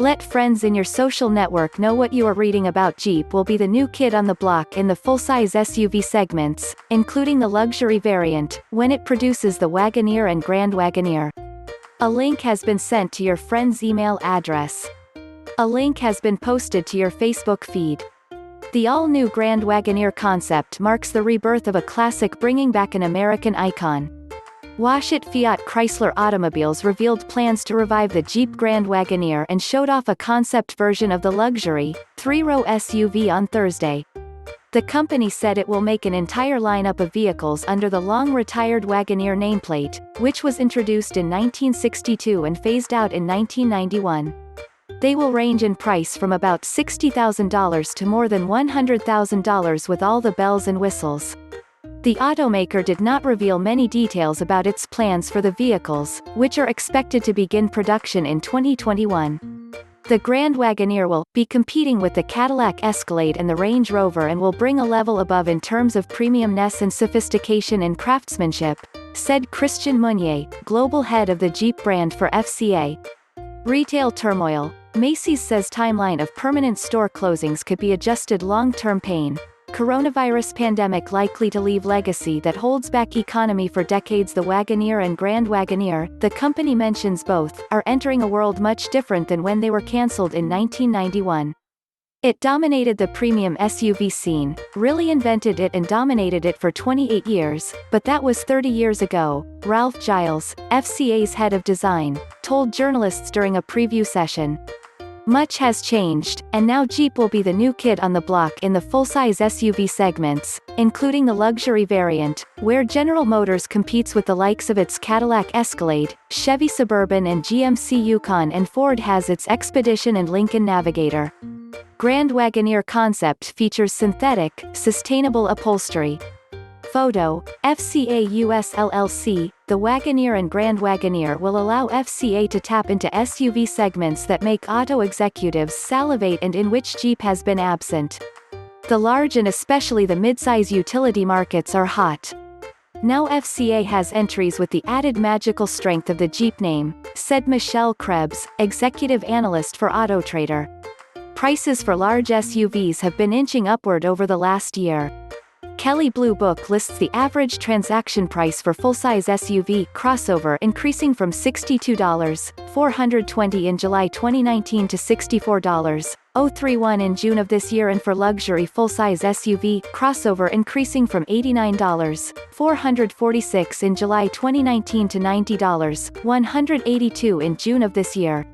Let friends in your social network know what you are reading about. Jeep will be the new kid on the block in the full-size SUV segments, including the luxury variant, when it produces the Wagoneer and Grand Wagoneer. A link has been sent to your friend's email address. A link has been posted to your Facebook feed. The all-new Grand Wagoneer Concept marks the rebirth of a classic, bringing back an American icon. WochitFiat Chrysler Automobiles revealed plans to revive the Jeep Grand Wagoneer and showed off a concept version of the luxury, three-row SUV on Thursday. The company said it will make an entire lineup of vehicles under the long-retired Wagoneer nameplate, which was introduced in 1962 and phased out in 1991. They will range in price from about $60,000 to more than $100,000 with all the bells and whistles. The automaker did not reveal many details about its plans for the vehicles, which are expected to begin production in 2021. The Grand Wagoneer will be competing with the Cadillac Escalade and the Range Rover and will bring a level above in terms of premiumness and sophistication and craftsmanship, said Christian Meunier, global head of the Jeep brand for FCA. Retail turmoil. Macy's says timeline of permanent store closings could be adjusted long-term pain. Coronavirus pandemic likely to leave legacy that holds back economy for decades. The Wagoneer and Grand Wagoneer, the company mentions both, are entering a world much different than when they were cancelled in 1991. It dominated the premium SUV scene, really invented it and dominated it for 28 years, but that was 30 years ago, Ralph Giles, FCA's head of design, told journalists during a preview session. Much has changed, and now Jeep will be the new kid on the block in the full-size SUV segments, including the luxury variant, where General Motors competes with the likes of its Cadillac Escalade, Chevy Suburban and GMC Yukon, and Ford has its Expedition and Lincoln Navigator. Grand Wagoneer Concept features synthetic, sustainable upholstery. Photo, FCA US LLC. The Wagoneer and Grand Wagoneer will allow FCA to tap into SUV segments that make auto executives salivate and in which Jeep has been absent. The large and especially the midsize utility markets are hot. Now FCA has entries with the added magical strength of the Jeep name, said Michelle Krebs, executive analyst for AutoTrader. Prices for large SUVs have been inching upward over the last year. Kelley Blue Book lists the average transaction price for full-size SUV crossover increasing from $62,420 in July 2019 to $64,031 in June of this year, and for luxury full-size SUV crossover increasing from $89,446 in July 2019 to $90,182 in June of this year.